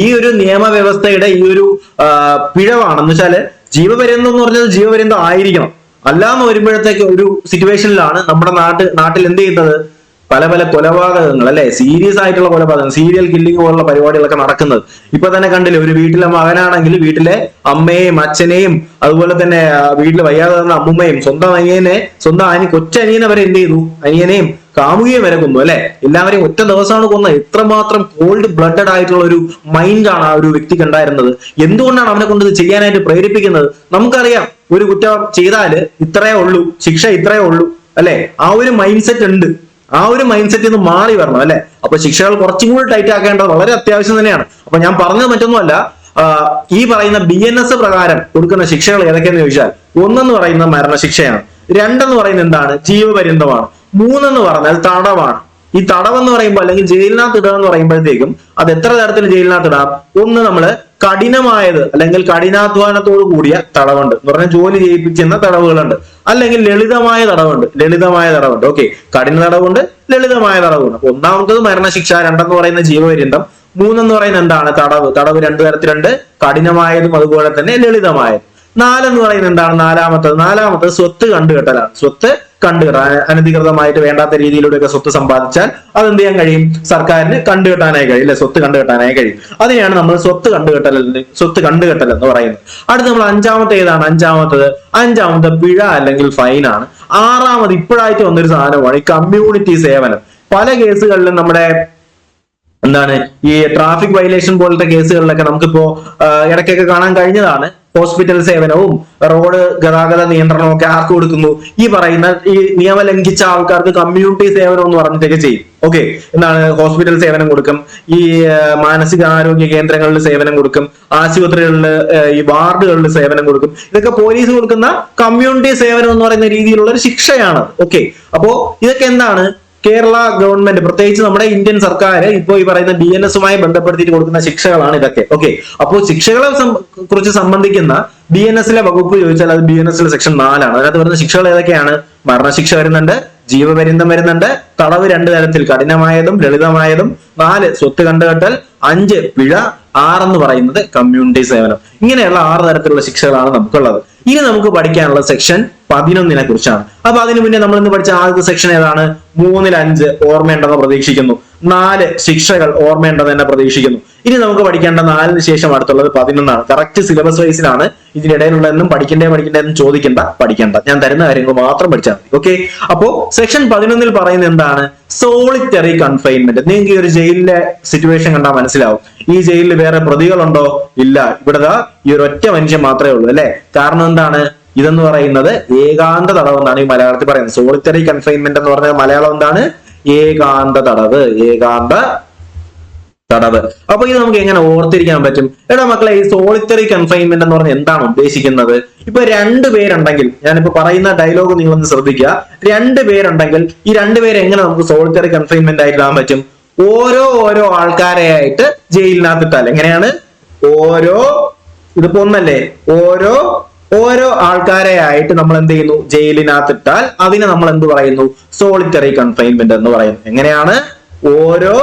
ഈ ഒരു നിയമവ്യവസ്ഥയുടെ ഈ ഒരു പിഴവാണെന്ന് വെച്ചാല് ജീവപര്യന്തം എന്ന് പറഞ്ഞത് ജീവപര്യന്തം ആയിരിക്കണം. അല്ലാന്ന് വരുമ്പോഴത്തേക്ക് ഒരു സിറ്റുവേഷനിലാണ് നമ്മുടെ നാട്ടിൽ എന്ത് ചെയ്യുന്നത്? പല കൊലപാതകങ്ങൾ അല്ലെ, സീരിയസ് ആയിട്ടുള്ള കൊലപാതകം, സീരിയൽ കില്ലിംഗ് പോലുള്ള പരിപാടികളൊക്കെ നടക്കുന്നത്. ഇപ്പൊ തന്നെ കണ്ടില്ലേ, ഒരു വീട്ടിലെ മകനാണെങ്കിൽ വീട്ടിലെ അമ്മയെയും അച്ഛനെയും അതുപോലെ തന്നെ വീട്ടിൽ വയ്യാതെ വന്ന അമ്മുമ്മയും സ്വന്തം കൊച്ചനിയനെ വരെ എന്ത് ചെയ്തു? അനിയനെയും കാമുകിയെ വരെ കൊന്നു അല്ലെ? എല്ലാവരെയും ഒറ്റ ദിവസമാണ് കൊന്നത്. എത്രമാത്രം കോൾഡ് ബ്ലഡഡ് ആയിട്ടുള്ള ഒരു മൈൻഡാണ് ആ ഒരു വ്യക്തിക്ക് ഉണ്ടായിരുന്നത്. എന്തുകൊണ്ടാണ് അവനെ കൊണ്ട് ഇത് ചെയ്യാനായിട്ട് പ്രേരിപ്പിക്കുന്നത്? നമുക്കറിയാം, ഒരു കുറ്റം ചെയ്താല് ഇത്രയേ ഉള്ളൂ, ശിക്ഷ ഇത്രയേ ഉള്ളൂ അല്ലെ? ആ ഒരു മൈൻഡ് സെറ്റ് ഉണ്ട്. ആ ഒരു മൈൻഡ് സെറ്റിൽ നിന്ന് മാറി വരണം അല്ലെ? അപ്പൊ ശിക്ഷകൾ കുറച്ചും കൂടി ടൈറ്റ് ആക്കേണ്ടത് വളരെ അത്യാവശ്യം തന്നെയാണ്. അപ്പൊ ഞാൻ പറഞ്ഞത് മറ്റൊന്നുമല്ല, ഈ പറയുന്ന BNS പ്രകാരം കൊടുക്കുന്ന ശിക്ഷകൾ ഏതൊക്കെയെന്ന് ചോദിച്ചാൽ, ഒന്നെന്ന് പറയുന്നത് മരണശിക്ഷയാണ്. രണ്ടെന്ന് പറയുന്നത് എന്താണ്? ജീവപര്യന്തമാണ്. മൂന്നെന്ന് പറഞ്ഞാൽ തടവാണ്. ഈ തടവെന്ന് പറയുമ്പോൾ അല്ലെങ്കിൽ ജയിലിനകത്ത് ഇടുക എന്ന് പറയുമ്പോഴത്തേക്കും അത് എത്ര തരത്തിൽ ജയിലിനകത്ത് ഇടാം? ഒന്ന്, നമ്മള് കഠിനമായത് അല്ലെങ്കിൽ കഠിനാധ്വാനത്തോട് കൂടിയ തടവുണ്ട് എന്ന് പറഞ്ഞാൽ ജോലി ചെയ്യിപ്പിക്കുന്ന തടവുകളുണ്ട്. അല്ലെങ്കിൽ ലളിതമായ തടവുണ്ട്. ഓക്കെ, കഠിന തടവുണ്ട്, ലളിതമായ തടവുണ്ട്. അപ്പൊ ഒന്നാമത്തത് മരണശിക്ഷ, രണ്ടെന്ന് പറയുന്ന ജീവപര്യന്തം, മൂന്നെന്ന് പറയുന്നത് എന്താണ്? തടവ് 2 തരത്തിലുണ്ട്, കഠിനമായതും അതുപോലെ തന്നെ ലളിതമായതും. 4 എന്ന് പറയുന്നത് എന്താണ്? നാലാമത്തത് സ്വത്ത് കണ്ടുകെട്ടലാണ്. സ്വത്ത് കണ്ടുകെട്ടാൻ, അനധികൃതമായിട്ട് വേണ്ടാത്ത രീതിയിലൂടെയൊക്കെ സ്വത്ത് സമ്പാദിച്ചാൽ അതെന്ത് ചെയ്യാൻ കഴിയും? സർക്കാരിന് കണ്ടുകെട്ടാനായി കഴിയും അല്ലെ? സ്വത്ത് കണ്ടുകെട്ടാനായി കഴിയും. അതിനെയാണ് നമ്മൾ സ്വത്ത് കണ്ടുകെട്ടൽ എന്ന് പറയുന്നത്. അടുത്ത് നമ്മൾ അഞ്ചാമത്തെ ഏതാണ്? അഞ്ചാമത്തെ പിഴ അല്ലെങ്കിൽ ഫൈൻ ആണ്. ആറാമത് ഇപ്പോഴായിട്ട് വന്നൊരു സാധനമാണ് ഈ കമ്മ്യൂണിറ്റി സേവനം. പല കേസുകളിലും നമ്മുടെ എന്താണ് ഈ ട്രാഫിക് വയലേഷൻ പോലത്തെ കേസുകളിലൊക്കെ നമുക്കിപ്പോ ഇടയ്ക്കൊക്കെ കാണാൻ കഴിഞ്ഞതാണ്. ഹോസ്പിറ്റൽ സേവനവും റോഡ് ഗതാഗത നിയന്ത്രണവും ഒക്കെ ആർക്ക് കൊടുക്കുന്നു? ഈ പറയുന്ന ഈ നിയമം ലംഘിച്ച ആൾക്കാർക്ക് കമ്മ്യൂണിറ്റി സേവനം എന്ന് പറഞ്ഞിട്ടൊക്കെ ചെയ്യും. ഓക്കെ, എന്താണ്? ഹോസ്പിറ്റൽ സേവനം കൊടുക്കും, ഈ മാനസികാരോഗ്യ കേന്ദ്രങ്ങളിൽ സേവനം കൊടുക്കും, ആശുപത്രികളിൽ ഈ വാർഡുകളിൽ സേവനം കൊടുക്കും. ഇതൊക്കെ പോലീസ് കൊടുക്കുന്ന കമ്മ്യൂണിറ്റി സേവനം എന്ന് പറയുന്ന രീതിയിലുള്ള ഒരു ശിക്ഷയാണ്. ഓക്കെ, അപ്പോ ഇതൊക്കെ എന്താണ്? കേരള ഗവൺമെന്റ്, പ്രത്യേകിച്ച് നമ്മുടെ ഇന്ത്യൻ സർക്കാർ ഇപ്പോൾ ഈ പറയുന്ന BNSുമായി ബന്ധപ്പെടുത്തിയിട്ട് കൊടുക്കുന്ന ശിക്ഷകളാണ് ഇതൊക്കെ. ഓക്കെ, അപ്പോൾ ശിക്ഷകളെ കുറിച്ച് സംബന്ധിക്കുന്ന BNSലെ വകുപ്പ് ചോദിച്ചാൽ അത് BNSലെ സെക്ഷൻ 4 ആണ്. അതിനകത്ത് വരുന്ന ശിക്ഷകൾ ഏതൊക്കെയാണ്? മരണശിക്ഷ വരുന്നുണ്ട്, ജീവപര്യന്തം വരുന്നുണ്ട്, തടവ് 2 തരത്തിൽ, കഠിനമായതും ലളിതമായതും, 4 സ്വത്ത് കണ്ടുകെട്ടൽ, 5 പിഴ, 6 എന്ന് പറയുന്നത് കമ്മ്യൂണിറ്റി സേവനം. ഇങ്ങനെയുള്ള 6 തരത്തിലുള്ള ശിക്ഷകളാണ് നമുക്കുള്ളത്. ഇനി നമുക്ക് പഠിക്കാനുള്ള സെക്ഷൻ 11 കുറിച്ചാണ്. അപ്പൊ അതിനു മുന്നേ നമ്മൾ ഇന്ന് പഠിച്ച ആദ്യത്തെ സെക്ഷൻ ഏതാണ്? 3-5 ഓർമ്മയുണ്ടെന്ന് പ്രതീക്ഷിക്കുന്നു. 4 ശിക്ഷകൾ ഓർമ്മയുണ്ടെന്ന് തന്നെ പ്രതീക്ഷിക്കുന്നു. ഇനി നമുക്ക് പഠിക്കേണ്ട 4 ശേഷം അടുത്തുള്ളത് 11 കറക്റ്റ് സിലബസ് വൈസിലാണ്. ഇതിനിടയിലുള്ളതെന്നും പഠിക്കണ്ടെന്ന് പഠിക്കണ്ട. ഞാൻ തരുന്ന കാര്യങ്ങൾ മാത്രം പഠിച്ചാൽ മതി. ഓക്കെ, അപ്പോ സെക്ഷൻ 11 പറയുന്നത് എന്താണ്? Solitary confinement. നിങ്ങൾക്ക് ഈ ഒരു ജയിലിലെ സിറ്റുവേഷൻ കണ്ടാൽ മനസ്സിലാവും. ഈ ജയിലിൽ വേറെ പ്രതികളുണ്ടോ? ഇല്ല. ഇവിടെ ഈ ഒരു ഒറ്റ മനുഷ്യൻ മാത്രമേ ഉള്ളൂ അല്ലെ? കാരണം എന്താണ്? ഇതെന്ന് പറയുന്നത് ഏകാന്ത തടവ് എന്നാണ് ഈ മലയാളത്തിൽ പറയുന്നത്. സോളിറ്ററി കൺഫൈൻമെന്റ് എന്ന് പറഞ്ഞാൽ മലയാളം എന്താണ്? ഏകാന്ത തടവ്. അപ്പൊ ഇത് നമുക്ക് എങ്ങനെ ഓർത്തിരിക്കാൻ പറ്റും? എടാ മക്കളെ, ഈ സോളിറ്ററി കൺഫൈൻമെന്റ് എന്ന് പറഞ്ഞാൽ എന്താണ് ഉദ്ദേശിക്കുന്നത്? ഇപ്പൊ 2 പേരുണ്ടെങ്കിൽ, ഞാനിപ്പോ പറയുന്ന ഡയലോഗ് നിങ്ങളൊന്ന് ശ്രദ്ധിക്കുക. 2 പേരുണ്ടെങ്കിൽ ഈ 2 പേരെ എങ്ങനെ നമുക്ക് സോളിറ്ററി കൺഫൈൻമെന്റ് ആയിട്ട് ഇടാൻ പറ്റും? ഓരോ ആൾക്കാരെ ആയിട്ട് ജയിലിനകത്ത് ഇട്ടാൽ എങ്ങനെയാണ്? ഇതിപ്പോ ഒന്നല്ലേ, ഓരോ ഓരോ ആൾക്കാരെ ആയിട്ട് നമ്മൾ എന്ത് ചെയ്യുന്നു, ജയിലിനകത്ത് ഇട്ടാൽ അതിനെ നമ്മൾ എന്ത് പറയുന്നു, സോളിറ്ററി കൺഫൈൻമെന്റ് എന്ന് പറയുന്നു. എങ്ങനെയാണ്? ഓരോ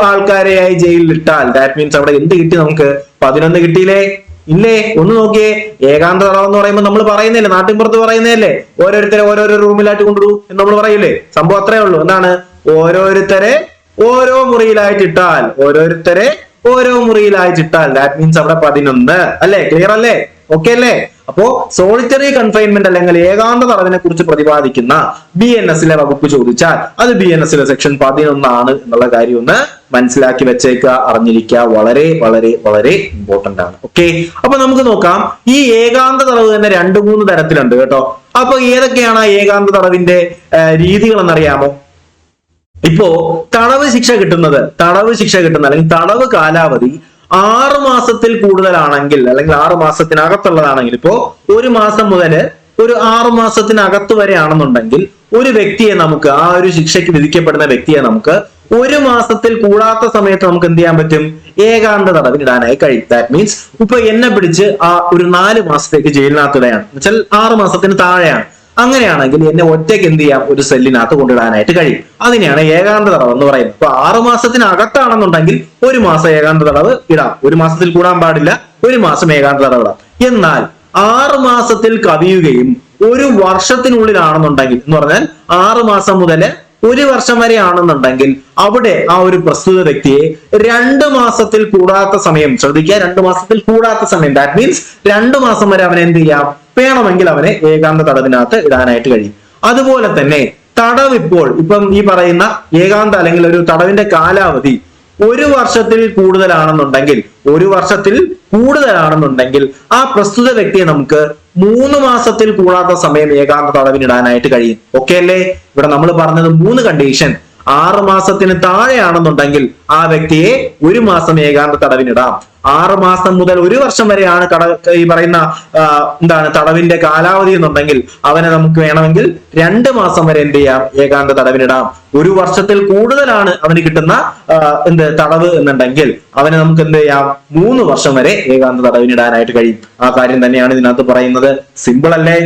ആൾക്കാരെയായി ജയിലിൽ ഇട്ടാൽ, ദാറ്റ് മീൻസ് അവിടെ എന്ത് കിട്ടി നമുക്ക്? 11 കിട്ടിയില്ലേ? ഇല്ലേ? ഒന്ന് നോക്കിയേ. ഏകാന്ത തടവ് എന്ന് പറയുമ്പോൾ നമ്മൾ പറയുന്നില്ലേ, നാട്ടിൻപുറത്ത് പറയുന്നതല്ലേ, ഓരോരുത്തരെ ഓരോരോ റൂമിലായിട്ട് കൊണ്ടുപോകും എന്ന് നമ്മൾ പറയില്ലേ. സംഭവം അത്രേ ഉള്ളൂ. എന്താണ്? ഓരോരുത്തരെ ഓരോ മുറിയിലായിട്ടിട്ടാൽ, ദാറ്റ് മീൻസ് അവിടെ 11 അല്ലേ? ക്ലിയർ അല്ലേ? ഓക്കെ അല്ലേ? അപ്പോ സോളിറ്ററി കൺഫൈൻമെന്റ് അല്ലെങ്കിൽ ഏകാന്ത തടവിനെ കുറിച്ച് പ്രതിപാദിക്കുന്ന BNS വകുപ്പ് ചോദിച്ചാൽ അത് BNS സെക്ഷൻ 11 ആണ് എന്നുള്ള കാര്യം ഒന്ന് മനസ്സിലാക്കി വെച്ചേക്കുക, അറിഞ്ഞിരിക്കുക. വളരെ വളരെ വളരെ ഇമ്പോർട്ടന്റ് ആണ്. ഓക്കെ, അപ്പൊ നമുക്ക് നോക്കാം. ഈ ഏകാന്ത തടവ് തന്നെ 2-3 തരത്തിലുണ്ട് കേട്ടോ. അപ്പൊ ഏതൊക്കെയാണ് ആ ഏകാന്ത തടവിന്റെ രീതികൾ എന്നറിയാമോ? ഇപ്പോ തടവ് ശിക്ഷ കിട്ടുന്ന അല്ലെങ്കിൽ തടവ് കാലാവധി 6 മാസത്തിൽ കൂടുതലാണെങ്കിൽ അല്ലെങ്കിൽ 6 മാസത്തിനകത്തുള്ളതാണെങ്കിൽ, ഇപ്പോ 1 മാസം മുതൽ ഒരു 6 മാസത്തിനകത്ത് വരെ ആണെന്നുണ്ടെങ്കിൽ ഒരു വ്യക്തിയെ നമുക്ക്, ആ ഒരു ശിക്ഷയ്ക്ക് വിധിക്കപ്പെടുന്ന വ്യക്തിയെ നമുക്ക് 1 മാസത്തിൽ കൂടാത്ത സമയത്ത് നമുക്ക് എന്ത് ചെയ്യാൻ പറ്റും? ഏകാന്ത തടവിനിടാനായി കഴിയും. ദാറ്റ് മീൻസ് ഇപ്പൊ എന്നെ പിടിച്ച് ആ ഒരു 4 മാസത്തേക്ക് ജയിലിനകത്തിടെയാണ് എന്നുവെച്ചാൽ 6 മാസത്തിന് താഴെയാണ്. അങ്ങനെയാണെങ്കിൽ എന്നെ ഒറ്റയ്ക്ക് എന്ത് ചെയ്യാം? ഒരു സെല്ലിനകത്ത് കൊണ്ടിടാനായിട്ട് കഴിയും. അതിനെയാണ് ഏകാന്ത തടവ് എന്ന് പറയുന്നത്. ഇപ്പൊ 6 മാസത്തിനകത്താണെന്നുണ്ടെങ്കിൽ 1 മാസം ഏകാന്ത തടവ് ഇടാം. 1 മാസത്തിൽ കൂടാൻ പാടില്ല, 1 മാസം ഏകാന്ത തടവ് ഇടാം. എന്നാൽ 6 മാസത്തിൽ കവിയുകയും 1 വർഷത്തിനുള്ളിലാണെന്നുണ്ടെങ്കിൽ, എന്ന് പറഞ്ഞാൽ 6 മാസം മുതൽ 1 വർഷം വരെ ആണെന്നുണ്ടെങ്കിൽ അവിടെ ആ ഒരു പ്രസ്തുത വ്യക്തിയെ 2 മാസത്തിൽ കൂടാത്ത സമയം, ശ്രദ്ധിക്കുക, 2 മാസത്തിൽ കൂടാത്ത സമയം, ദാറ്റ് മീൻസ് 2 മാസം വരെ അവനെ എന്ത് ചെയ്യാം? വേണമെങ്കിൽ അവനെ ഏകാന്ത തടവിനകത്ത് ഇടാനായിട്ട് കഴിയും. അതുപോലെ തന്നെ തടവ് ഇപ്പം ഈ പറയുന്ന ഏകാന്ത അല്ലെങ്കിൽ ഒരു തടവിന്റെ കാലാവധി 1 വർഷത്തിൽ കൂടുതലാണെന്നുണ്ടെങ്കിൽ ആ പ്രസ്തുത വ്യക്തിയെ നമുക്ക് 3 മാസത്തിൽ കൂടാത്ത സമയം ഏകാന്ത തടവിനിടാനായിട്ട് കഴിയും. ഓക്കെ അല്ലേ? ഇവിടെ നമ്മൾ പറഞ്ഞത് 3 കണ്ടീഷൻ. 6 മാസത്തിന് താഴെയാണെന്നുണ്ടെങ്കിൽ ആ വ്യക്തിയെ 1 മാസം ഏകാന്ത തടവിനിടാം. 6 മാസം മുതൽ 1 വർഷം വരെയാണ് ഈ പറയുന്ന തടവിന്റെ കാലാവധി എന്നുണ്ടെങ്കിൽ അവനെ നമുക്ക് വേണമെങ്കിൽ 2 മാസം വരെ എന്ത് ചെയ്യാം? ഏകാന്ത തടവിനിടാം. 1 വർഷത്തിൽ കൂടുതലാണ് അവന് കിട്ടുന്ന തടവ് എന്നുണ്ടെങ്കിൽ അവനെ നമുക്ക് എന്ത് ചെയ്യാം? 3 വർഷം വരെ ഏകാന്ത തടവിനിടാനായിട്ട് കഴിയും. ആ കാര്യം തന്നെയാണ് ഇതിനകത്ത് പറയുന്നത്. സിമ്പിൾ അല്ലേ?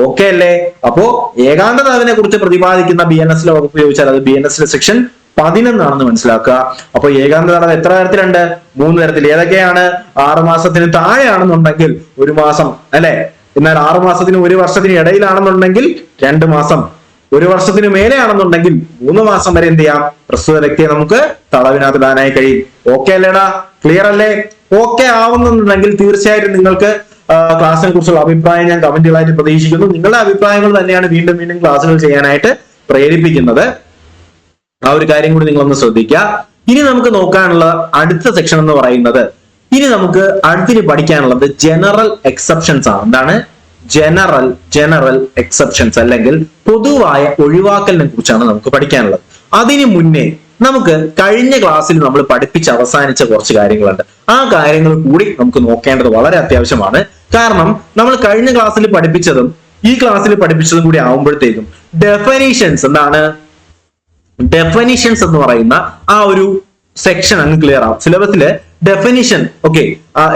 ഓക്കെ അല്ലേ? അപ്പോ ഏകാന്ത തടവിനെ കുറിച്ച് പ്രതിപാദിക്കുന്ന BNS വകുപ്പ് ചോദിച്ചാൽ അത് BNS സെക്ഷൻ 11 ആണെന്ന് മനസ്സിലാക്കുക. അപ്പൊ ഏകാന്ത തടവ് എത്ര തരത്തിലുണ്ട്? 3 തരത്തിൽ. ഏതൊക്കെയാണ്? 6 മാസത്തിന് താഴെയാണെന്നുണ്ടെങ്കിൽ 1 മാസം അല്ലെ? എന്നാൽ 6 മാസത്തിന് 1 വർഷത്തിന് ഇടയിലാണെന്നുണ്ടെങ്കിൽ 2 മാസം, 1 വർഷത്തിന് മേലെയാണെന്നുണ്ടെങ്കിൽ 3 മാസം വരെ എന്ത് ചെയ്യാം? പ്രസ്തുത വ്യക്തിയെ നമുക്ക് തടവിനകത്ത് ഇടാനായി കഴിയും. ഓക്കെ അല്ലേടാ? ക്ലിയർ അല്ലേ? ഓക്കെ ആവുന്നുണ്ടെങ്കിൽ തീർച്ചയായിട്ടും നിങ്ങൾക്ക് ക്ലാസ്സിനെ കുറിച്ചുള്ള അഭിപ്രായം ഞാൻ കമന്റുകളായിട്ട് പ്രതീക്ഷിക്കുന്നു. നിങ്ങളുടെ അഭിപ്രായങ്ങൾ തന്നെയാണ് വീണ്ടും ക്ലാസ്സുകൾ ചെയ്യാനായിട്ട് പ്രേരിപ്പിക്കുന്നത്. ആ ഒരു കാര്യം കൂടി നിങ്ങളൊന്ന് ശ്രദ്ധിക്കുക. ഇനി നമുക്ക് നോക്കാനുള്ള അടുത്ത സെക്ഷൻ എന്ന് പറയുന്നത്, ഇനി നമുക്ക് അടുത്തിന് പഠിക്കാനുള്ളത് ജനറൽ എക്സെപ്ഷൻസ് ആണ്. എന്താണ്? ജനറൽ എക്സെപ്ഷൻസ് അല്ലെങ്കിൽ പൊതുവായ ഒഴിവാക്കലിനെ കുറിച്ചാണ് നമുക്ക് പഠിക്കാനുള്ളത്. അതിനു മുന്നേ നമുക്ക് കഴിഞ്ഞ ക്ലാസ്സിൽ നമ്മൾ പഠിപ്പിച്ച് അവസാനിച്ച കുറച്ച് കാര്യങ്ങളുണ്ട്. ആ കാര്യങ്ങൾ കൂടി നമുക്ക് നോക്കേണ്ടത് വളരെ അത്യാവശ്യമാണ്. കാരണം നമ്മൾ കഴിഞ്ഞ ക്ലാസ്സിൽ പഠിപ്പിച്ചതും ഈ ക്ലാസ്സിൽ പഠിപ്പിച്ചതും കൂടി ആവുമ്പോഴത്തേക്കും ഡെഫിനിഷൻസ് എന്ന് പറയുന്ന ആ ഒരു സെക്ഷൻ അങ്ങ് ക്ലിയർ ആവും. സിലബസിലെ ഡെഫിനിഷൻ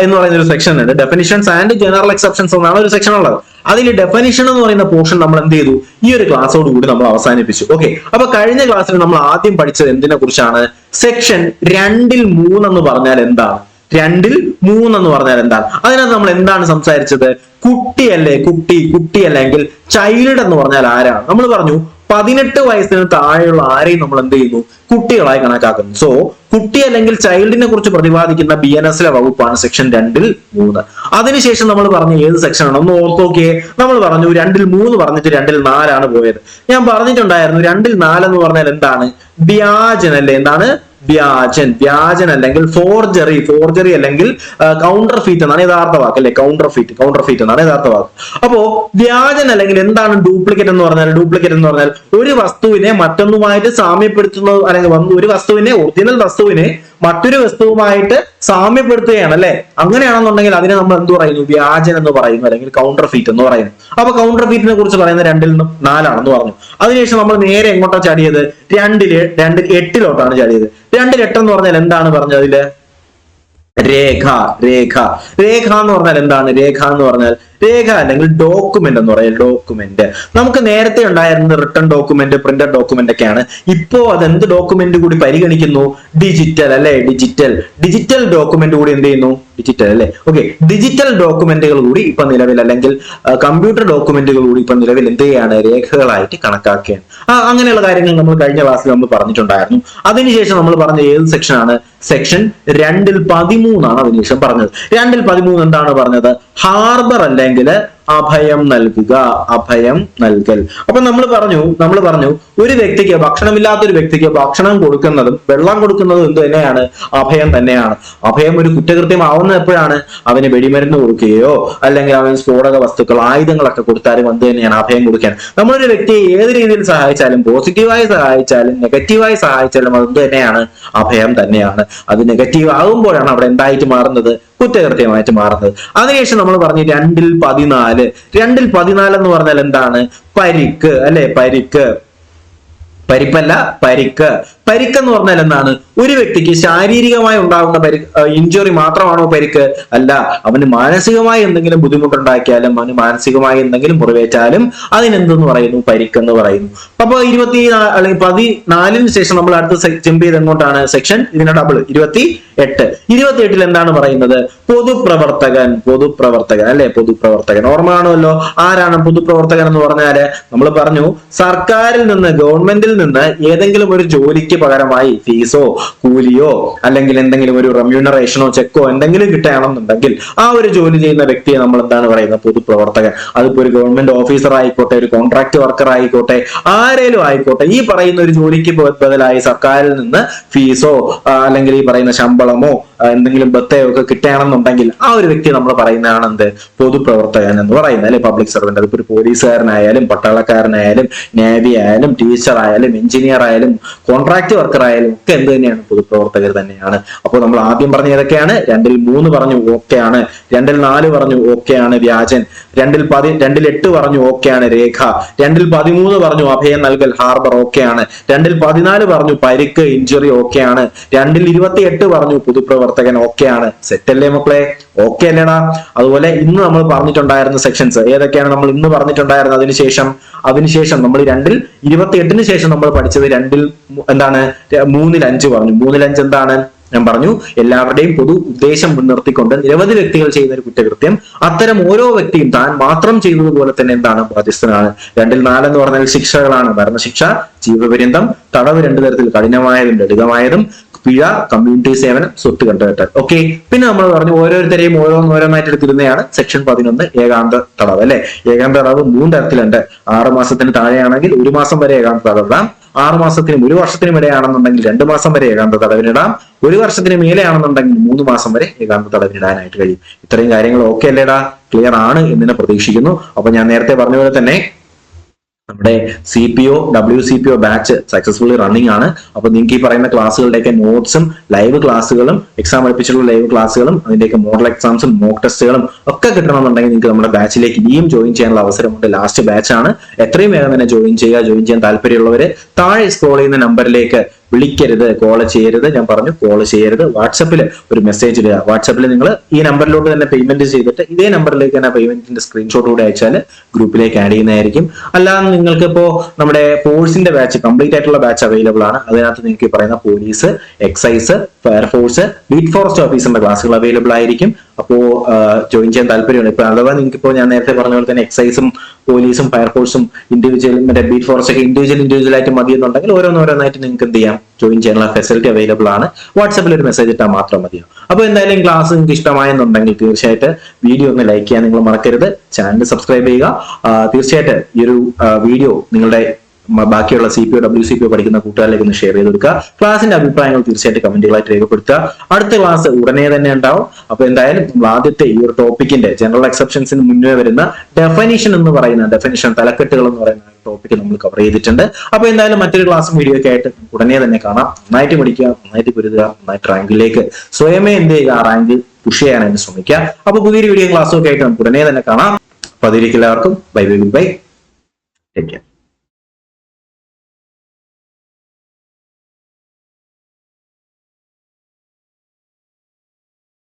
എന്ന് പറയുന്ന ഒരു സെക്ഷൻ ഉണ്ട്. ഡെഫിനിഷൻസ് ആൻഡ് ജനറൽ എക്സെപ്ഷൻസ് എന്നാണ് ഒരു സെക്ഷൻ ഉള്ളത്. അതിൽ ഡെഫിനിഷൻ എന്ന് പറയുന്ന പോർഷൻ നമ്മൾ എന്ത് ചെയ്തു? ഈ ഒരു ക്ലാസ്സോട് കൂടി നമ്മൾ അവസാനിപ്പിച്ചു. അപ്പൊ കഴിഞ്ഞ ക്ലാസ്സിൽ നമ്മൾ ആദ്യം പഠിച്ചത് എന്തിനെ കുറിച്ചാണ്? സെക്ഷൻ 2-ൽ 3 എന്ന് പറഞ്ഞാൽ എന്താണ്? 2-ൽ 3 എന്ന് പറഞ്ഞാൽ എന്താണ്? അതിനകത്ത് നമ്മൾ എന്താണ് സംസാരിച്ചത്? കുട്ടി അല്ലെങ്കിൽ ചൈൽഡ് എന്ന് പറഞ്ഞാൽ ആരാണ്? നമ്മൾ പറഞ്ഞു 18 വയസ്സിന് താഴെയുള്ള ആരെയും നമ്മൾ എന്ത് ചെയ്യുന്നു? കുട്ടികളായി കണക്കാക്കുന്നു. സോ കുട്ടി അല്ലെങ്കിൽ ചൈൽഡിനെ കുറിച്ച് പ്രതിപാദിക്കുന്ന BNS വകുപ്പാണ് സെക്ഷൻ 2-ൽ 3. അതിനുശേഷം നമ്മൾ പറഞ്ഞ ഏത് സെക്ഷൻ ആണ്? ഒന്ന് ഓർത്ത് നോക്കിയേ. നമ്മൾ പറഞ്ഞു 2-ൽ 3 പറഞ്ഞിട്ട് 2-ൽ 4 ആണ് പോയത്. ഞാൻ പറഞ്ഞിട്ടുണ്ടായിരുന്നു 2-ൽ 4 എന്ന് പറഞ്ഞാൽ എന്താണ്? വ്യാജൻ അല്ലേ? എന്താണ്? വ്യാജൻ അല്ലെങ്കിൽ ഫോർജറി അല്ലെങ്കിൽ കൗണ്ടർ ഫീറ്റ് എന്നാണ് യഥാർത്ഥ വാക്ക് അല്ലെ? കൗണ്ടർ ഫീറ്റ് എന്നാണ് യഥാർത്ഥ വാക്ക്. അപ്പോ വ്യാജൻ അല്ലെങ്കിൽ എന്താണ് ഡ്യൂപ്ലിക്കേറ്റ് എന്ന് പറഞ്ഞാൽ ഒരു വസ്തുവിനെ മറ്റൊന്നുമായിട്ട് സാമ്യപ്പെടുത്തുന്നത്, അല്ലെങ്കിൽ ഒരു വസ്തുവിനെ, ഒറിജിനൽ വസ്തുവിനെ മറ്റൊരു വസ്തുവുമായിട്ട് സാമ്യപ്പെടുത്തുകയാണ് അല്ലെ? അങ്ങനെയാണെന്നുണ്ടെങ്കിൽ അതിനെ നമ്മൾ എന്ത് പറയുന്നു? വ്യാജൻ എന്ന് പറയുന്നു, അല്ലെങ്കിൽ കൗണ്ടർ ഫീറ്റ് എന്ന് പറയുന്നു. അപ്പൊ കൗണ്ടർ ഫീറ്റിനെ കുറിച്ച് പറയുന്നത് 2-ൽ 4 ആണെന്ന് പറഞ്ഞു. അതിനുശേഷം നമ്മൾ നേരെ എങ്ങോട്ടാ ചാടിയത്? 2-ൽ 8 ചാടിയത്. 2-ൽ 8 എന്ന് പറഞ്ഞാൽ എന്താണ് പറഞ്ഞത്? അതില് രേഖ എന്ന് പറഞ്ഞാൽ എന്താണ്? രേഖ എന്ന് പറഞ്ഞാൽ രേഖ അല്ലെങ്കിൽ ഡോക്യുമെന്റ് എന്ന് പറയുന്നത്. ഡോക്യുമെന്റ് നമുക്ക് നേരത്തെ ഉണ്ടായിരുന്നത് റിട്ടൺ ഡോക്യുമെന്റ്, പ്രിന്റഡ് ഡോക്യുമെന്റ് ഒക്കെയാണ്. ഇപ്പോ അതെന്ത് ഡോക്യുമെന്റ് കൂടി പരിഗണിക്കുന്നു? ഡിജിറ്റൽ അല്ലെ, ഡിജിറ്റൽ ഡോക്യുമെന്റ് കൂടി എന്ത് ചെയ്യുന്നു? ഡിജിറ്റൽ അല്ലെ. ഓക്കെ, ഡിജിറ്റൽ ഡോക്യുമെന്റുകൾ കൂടി ഇപ്പൊ നിലവിൽ, അല്ലെങ്കിൽ കമ്പ്യൂട്ടർ ഡോക്യുമെന്റുകൾ കൂടി ഇപ്പൊ നിലവിൽ എന്ത് ചെയ്യാണ്? രേഖകളായിട്ട് കണക്കാക്കുകയാണ്. അങ്ങനെയുള്ള കാര്യങ്ങൾ നമ്മൾ കഴിഞ്ഞ ക്ലാസ്സിൽ നമ്മൾ പറഞ്ഞിട്ടുണ്ടായിരുന്നു. അതിനുശേഷം നമ്മൾ പറഞ്ഞ ഏത് സെക്ഷൻ ആണ്? സെക്ഷൻ 2-13 ആണ് അതിനുശേഷം പറഞ്ഞത്. 2-13 എന്താണ് പറഞ്ഞത്? ഹാർബർ അല്ലെങ്കിൽ അഭയം നൽകുക, അഭയം നൽകൽ. അപ്പൊ നമ്മൾ പറഞ്ഞു ഒരു വ്യക്തിക്ക്, ഭക്ഷണമില്ലാത്ത ഒരു വ്യക്തിക്ക് ഭക്ഷണം കൊടുക്കുന്നതും വെള്ളം കൊടുക്കുന്നതും എന്ത് തന്നെയാണ്? അഭയം തന്നെയാണ്. അഭയം ഒരു കുറ്റകൃത്യമാവുന്ന എപ്പോഴാണ്? അവന് വെടിമരുന്ന് കൊടുക്കുകയോ അല്ലെങ്കിൽ അവന് സ്ഫോടക വസ്തുക്കൾ, ആയുധങ്ങളൊക്കെ കൊടുത്താലും എന്ത് തന്നെയാണ്? അഭയം കൊടുക്കാൻ. നമ്മളൊരു വ്യക്തിയെ ഏത് രീതിയിൽ സഹായിച്ചാലും, പോസിറ്റീവായി സഹായിച്ചാലും നെഗറ്റീവായി സഹായിച്ചാലും അത് തന്നെയാണ്? അഭയം തന്നെയാണ്. അത് നെഗറ്റീവ് ആകുമ്പോഴാണ് അവിടെ എന്തായിട്ട് മാറുന്നത്? കുറ്റകൃത്യമായിട്ട് മാറുന്നത്. അതിനുശേഷം നമ്മൾ പറഞ്ഞു 2-14. 2-14 എന്ന് പറഞ്ഞാൽ എന്താണ്? പരിക്ക് അല്ലെ, പരിക്ക് എന്ന് പറഞ്ഞാൽ എന്താണ്? ഒരു വ്യക്തിക്ക് ശാരീരികമായി ഉണ്ടാകുന്ന ഇഞ്ചുറി മാത്രമാണോ പരിക്ക്? അല്ല, അവന് മാനസികമായി എന്തെങ്കിലും ബുദ്ധിമുട്ടുണ്ടാക്കിയാലും, അവന് മാനസികമായി എന്തെങ്കിലും മുറിവേറ്റാലും അതിനെന്തെന്ന് പറയുന്നു? പരിക്കെന്ന് പറയുന്നു. അപ്പൊ 14 ശേഷം നമ്മൾ അടുത്ത് ജമ്പ് ചെയ്ത് എങ്ങോട്ടാണ്? സെക്ഷൻ ഇതിന്റെ ഡബിൾ 28 എന്താണ് പറയുന്നത്? പൊതുപ്രവർത്തകൻ അല്ലെ, പൊതുപ്രവർത്തകൻ. ഓർമ്മ കാണുമല്ലോ, ആരാണ് പൊതുപ്രവർത്തകൻ എന്ന് പറഞ്ഞാല്? നമ്മൾ പറഞ്ഞു സർക്കാരിൽ നിന്ന്, ഗവൺമെന്റിൽ നിന്ന് ഏതെങ്കിലും ഒരു ജോലിക്ക് പകരമായി ഫീസോ കൂലിയോ അല്ലെങ്കിൽ എന്തെങ്കിലും ഒരു റെമ്യൂണറേഷനോ ചെക്കോ എന്തെങ്കിലും കിട്ടുകയാണെന്നുണ്ടെങ്കിൽ ആ ഒരു ജോലി ചെയ്യുന്ന വ്യക്തിയെ നമ്മൾ എന്താണ് പറയുന്നത്? പൊതുപ്രവർത്തകൻ. അതിപ്പോ ഒരു ഗവൺമെന്റ് ഓഫീസർ ആയിക്കോട്ടെ, ഒരു കോൺട്രാക്ട് വർക്കർ ആയിക്കോട്ടെ, ആരേലും ആയിക്കോട്ടെ, ഈ പറയുന്ന ഒരു ജോലിക്ക് ബദലായി സർക്കാരിൽ നിന്ന് ഫീസോ അല്ലെങ്കിൽ ഈ പറയുന്ന ശമ്പളമോ എന്തെങ്കിലും ബത്തയോ ഒക്കെ കിട്ടുകയാണെന്നുണ്ടെങ്കിൽ ആ ഒരു വ്യക്തി നമ്മൾ പറയുന്നതാണ് എന്ത്? പൊതുപ്രവർത്തകൻ എന്ന് പറയുന്നത് അല്ലെ, പബ്ലിക് സർവന്റ്. അതിപ്പോ ഒരു പോലീസുകാരനായാലും പട്ടാളക്കാരനായാലും നേവി ആയാലും ടീച്ചർ ആയാലും എഞ്ചിനീയർ ആയാലും കോൺട്രാക്ട് വർക്കർ ആയാലും ഒക്കെ എന്ത് തന്നെയാണ്? പൊതുപ്രവർത്തകർ തന്നെയാണ്. അപ്പോൾ നമ്മൾ ആദ്യം പറഞ്ഞ ഏതൊക്കെയാണ്? 2-3 പറഞ്ഞു ഓക്കെയാണ്, 2-4 പറഞ്ഞു ഓക്കെയാണ് വ്യാജൻ, 2-8 പറഞ്ഞു ഓക്കെയാണ് രേഖ, 2-13 പറഞ്ഞു അഭയം നൽകൽ ഹാർബർ ഓക്കെയാണ്, 2-14 പറഞ്ഞു പരിക്ക് ഇഞ്ചുറി ഓക്കെയാണ്, 2-28 പറഞ്ഞു പൊതുപ്രവർത്തകൻ ഓക്കെയാണ്. സെറ്റല്ലേ മക്കളെ? ഓക്കെ അല്ലേടാ? അതുപോലെ ഇന്ന് നമ്മൾ പറഞ്ഞിട്ടുണ്ടായിരുന്ന സെക്ഷൻസ് ഏതൊക്കെയാണ് നമ്മൾ ഇന്ന് പറഞ്ഞിട്ടുണ്ടായിരുന്നത്? അതിനുശേഷം നമ്മൾ 2-28 ശേഷം നമ്മൾ പഠിച്ചത് 3-5 പറഞ്ഞു. 3-5 എന്താണ്? ഞാൻ പറഞ്ഞു എല്ലാവരുടെയും പൊതു ഉദ്ദേശം മുൻനിർത്തിക്കൊണ്ട് നിരവധി വ്യക്തികൾ ചെയ്യുന്ന ഒരു കുറ്റകൃത്യം അത്തരം ഓരോ വ്യക്തിയും താൻ മാത്രം ചെയ്തതുപോലെ തന്നെ എന്താണ്? ബാധ്യസ്ഥനാണ്. 2-4 എന്ന് പറഞ്ഞാൽ ശിക്ഷകളാണ്. മരണശിക്ഷ, ജീവപര്യന്തം, തടവ് 2 തരത്തിൽ, കഠിനമായതും ലളിതമായതും, പിഴ, കമ്മ്യൂണിറ്റി സേവനം, സ്വത്ത് കണ്ടുകെട്ടൽ. ഓക്കെ, പിന്നെ നമ്മൾ പറഞ്ഞു ഓരോരുത്തരെയും ഓരോന്നായിട്ട് എടുത്തിരുന്നതാണ് സെക്ഷൻ 11 ഏകാന്ത തടവ് അല്ലെ. ഏകാന്ത തടവ് 3 തരത്തിലുണ്ട്. 6 മാസത്തിന് താഴെയാണെങ്കിൽ 1 മാസം വരെ ഏകാന്ത തടവിടാം. 6 മാസത്തിനും 1 വർഷത്തിനും ഇടയാണെന്നുണ്ടെങ്കിൽ 2 മാസം വരെ ഏകാന്ത തടവിനിടാം. 1 വർഷത്തിന് മേലെയാണെന്നുണ്ടെങ്കിൽ 3 മാസം വരെ ഏകാന്ത തടവിനിടാനായിട്ട് കഴിയും. ഇത്രയും കാര്യങ്ങൾ ഓക്കെ അല്ലേടാ? ക്ലിയർ ആണ് എന്ന് പ്രതീക്ഷിക്കുന്നു. അപ്പൊ ഞാൻ നേരത്തെ പറഞ്ഞ പോലെ തന്നെ നമ്മുടെ CPO WCPO batch successfully running ആണ്. അപ്പൊ നിങ്ങൾക്ക് ഈ പറയുന്ന ക്ലാസ്സുകളുടെയൊക്കെ നോട്ട്സും ലൈവ് ക്ലാസ്സുകളും എക്സാം അടുപ്പിച്ചുള്ള ലൈവ് ക്ലാസ്സുകളും അതിന്റെയൊക്കെ മോഡൽ എക്സാംസും മോക്ക് ടെസ്റ്റുകളും ഒക്കെ കിട്ടണമെന്നുണ്ടെങ്കിൽ നിങ്ങൾക്ക് നമ്മുടെ ബാച്ചിലേക്ക് ഇനിയും ജോയിൻ ചെയ്യാനുള്ള അവസരമുണ്ട്. ലാസ്റ്റ് ബാച്ച് ആണ്. എത്രയും വേഗം തന്നെ ജോയിൻ ചെയ്യാൻ താല്പര്യമുള്ളവര് താഴെ സ്ക്രോൾ ചെയ്യുന്ന നമ്പറിലേക്ക് വിളിക്കരുത്, കോൾ ചെയ്യരുത്. ഞാൻ പറഞ്ഞു കോൾ ചെയ്യരുത്. വാട്സപ്പിൽ ഒരു മെസ്സേജ് ഇടുക. വാട്സപ്പിൽ നിങ്ങൾ ഈ നമ്പറിലോട്ട് തന്നെ പേയ്മെന്റ് ചെയ്തിട്ട് ഇതേ നമ്പറിലേക്ക് തന്നെ പേയ്മെന്റിന്റെ സ്ക്രീൻഷോട്ട് കൂടെ അയച്ചാൽ ഗ്രൂപ്പിലേക്ക് ആഡ് ചെയ്യുന്നതായിരിക്കും. അല്ലാതെ നിങ്ങൾക്ക് ഇപ്പോ നമ്മുടെ ഫോഴ്സിന്റെ ബാച്ച് കംപ്ലീറ്റ് ആയിട്ടുള്ള ബാച്ച് അവൈലബിൾ ആണ്. അതിനകത്ത് നിങ്ങൾക്ക് പറയുന്ന police, excise, fire force, beat forest ഓഫീസറിന്റെ ക്ലാസ്സുകൾ അവൈലബിൾ ആയിരിക്കും. അപ്പോ ജോയിൻ ചെയ്യാൻ താല്പര്യമുണ്ട്. ഇപ്പൊ അഥവാ നിങ്ങൾക്ക് ഇപ്പോൾ ഞാൻ നേരത്തെ പറഞ്ഞ പോലെ തന്നെ എക്സൈസും പോലീസും ഫയർഫോഴ്സും ഇൻഡിവിജ്വൽ മറ്റേ ബീറ്റ് ഫോറസ്റ്റ് ഒക്കെ ഇൻഡിവിജ്വൽ ആയിട്ട് മതി എന്നുണ്ടെങ്കിൽ ഓരോന്നായിട്ട് നിങ്ങൾക്ക് എന്ത് ചെയ്യാം? ജോയിൻ ചെയ്യാനുള്ള ഫെസിലിറ്റി അവൈലബിൾ ആണ്. വാട്സാപ്പിൽ ഒരു മെസ്സേജ് ഇട്ടാൽ മാത്രം മതിയാവും. അപ്പൊ എന്തായാലും ക്ലാസ് നിങ്ങൾക്ക് ഇഷ്ടമായെന്നുണ്ടെങ്കിൽ തീർച്ചയായിട്ടും വീഡിയോ ഒന്ന് ലൈക്ക് ചെയ്യാൻ നിങ്ങൾ മറക്കരുത്. ചാനൽ സബ്സ്ക്രൈബ് ചെയ്യുക. തീർച്ചയായിട്ടും ഈ ഒരു വീഡിയോ നിങ്ങളുടെ ബാക്കിയുള്ള CPO WCPO പഠിക്കുന്ന കൂട്ടുകാരിലേക്ക് ഒന്ന് ഷെയർ ചെയ്ത് കൊടുക്കുക. ക്ലാസിന്റെ അഭിപ്രായങ്ങൾ തീർച്ചയായിട്ടും കമന്റുകളായിട്ട് രേഖപ്പെടുത്തുക. അടുത്ത ക്ലാസ് ഉടനെ തന്നെ ഉണ്ടാവും. അപ്പൊ എന്തായാലും നമ്മൾ ആദ്യത്തെ ഈ ഒരു ടോപ്പിക്കിന്റെ ജനറൽ എക്സെപ്ഷൻസിന് മുന്നേ വരുന്ന ഡെഫിനിഷൻ എന്ന് പറയുന്ന തലക്കെട്ടുകൾ എന്ന് പറയുന്ന ടോപ്പിക്ക് നമ്മൾ കവർ ചെയ്തിട്ടുണ്ട്. അപ്പൊ എന്തായാലും മറ്റൊരു ക്ലാസ്സും വീഡിയോ ഒക്കെ ആയിട്ട് ഉടനെ തന്നെ കാണാം. നന്നായിട്ട് പഠിക്കുക, നന്നായിട്ട് പൊരുതുക, നന്നായിട്ട് റാങ്കിലേക്ക് സ്വയമേ എന്ത് ചെയ്യുക? റാങ്ക് പുഷ് ചെയ്യാനായിട്ട് ശ്രമിക്കുക. അപ്പൊ പുതിയൊരു വീഡിയോ ക്ലാസ്സും ഒക്കെ ആയിട്ട് നമുക്ക് ഉടനെ തന്നെ കാണാം. അപ്പൊ അതിലേക്ക് എല്ലാവർക്കും ബൈ ബൈ. Take care.